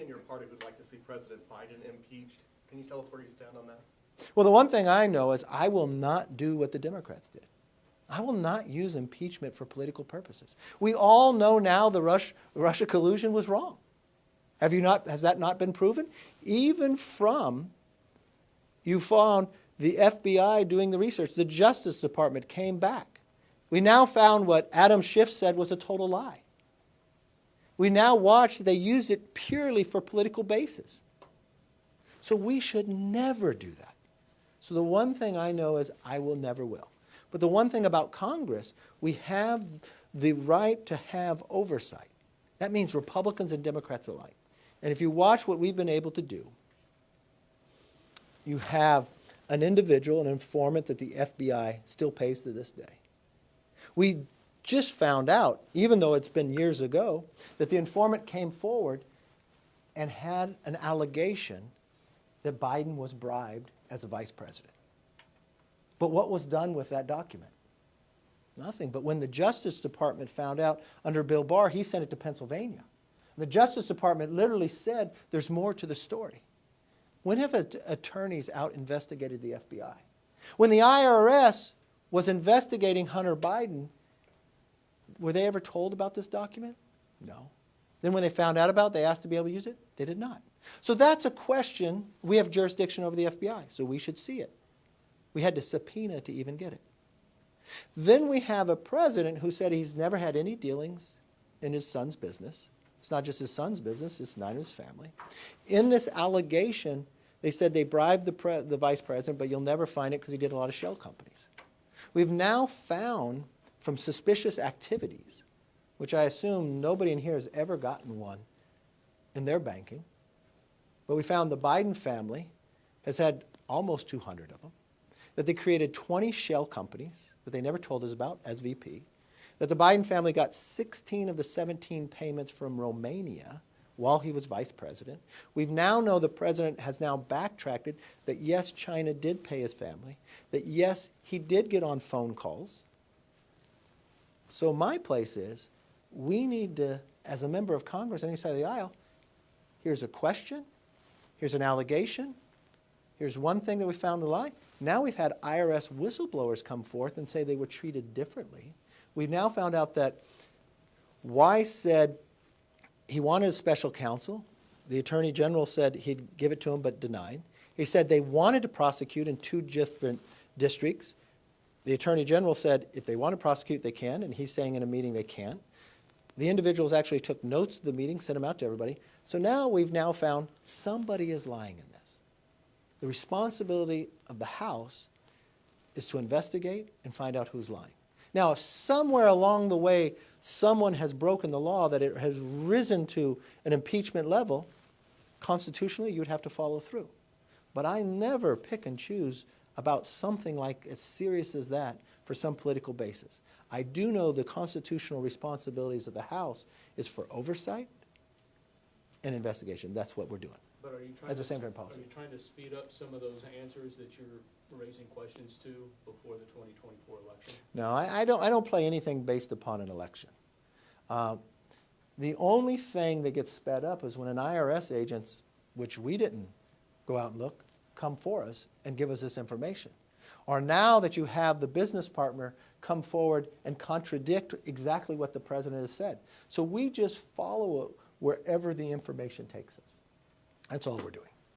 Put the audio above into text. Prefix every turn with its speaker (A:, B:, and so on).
A: in your party would like to see President Biden impeached. Can you tell us where you stand on that?
B: Well, the one thing I know is I will not do what the Democrats did. I will not use impeachment for political purposes. We all know now the Russia collusion was wrong. Has that not been proven? Even from, you found the FBI doing the research. The Justice Department came back. We now found what Adam Schiff said was a total lie. We now watch they use it purely for political basis. So we should never do that. So the one thing I know is I will never will. But the one thing about Congress, we have the right to have oversight. That means Republicans and Democrats alike. And if you watch what we've been able to do, you have an individual, an informant that the FBI still pays to this day. We just found out, even though it's been years ago, that the informant came forward and had an allegation that Biden was bribed as a vice president. But what was done with that document? Nothing. But when the Justice Department found out under Bill Barr, he sent it to Pennsylvania. The Justice Department literally said there's more to the story. When have attorneys out investigated the FBI? When the IRS was investigating Hunter Biden, were they ever told about this document? No. Then when they found out about it, they asked to be able to use it? They did not. So that's a question. We have jurisdiction over the FBI, so we should see it. We had to subpoena to even get it. Then we have a president who said he's never had any dealings in his son's business. It's not just his son's business, it's not his family. In this allegation, they said they bribed the vice president, but you'll never find it because he did a lot of shell companies. We've now found from suspicious activities, which I assume nobody in here has ever gotten one in their banking, but we found the Biden family has had almost 200 of them, that they created 20 shell companies that they never told us about as VP, that the Biden family got 16 of the 17 payments from Romania while he was vice president. We now know the president has now backtracked that yes, China did pay his family, that yes, he did get on phone calls. So my place is, we need to, as a member of Congress on any side of the aisle, here's a question, here's an allegation, here's one thing that we found to lie. Now we've had IRS whistleblowers come forth and say they were treated differently. We've now found out that Weiss said he wanted a special counsel. The Attorney General said he'd give it to him but denied. He said they wanted to prosecute in 2 different districts. The Attorney General said if they want to prosecute, they can, and he's saying in a meeting they can't. The individuals actually took notes of the meeting, sent them out to everybody. So now we've now found somebody is lying in this. The responsibility of the House is to investigate and find out who's lying. Now, if somewhere along the way someone has broken the law, that it has risen to an impeachment level, constitutionally you would have to follow through. But I never pick and choose about something like as serious as that for some political basis. I do know the constitutional responsibilities of the House is for oversight and investigation. That's what we're doing.
C: But are you trying
B: As a same-time policy.
C: Are you trying to speed up some of those answers that you're raising questions to before the 2024 election?
B: No, I don't play anything based upon an election. The only thing that gets sped up is when an IRS agent, which we didn't go out and look, come for us and give us this information. Or now that you have the business partner come forward and contradict exactly what the president has said. So we just follow it wherever the information takes us. That's all we're doing.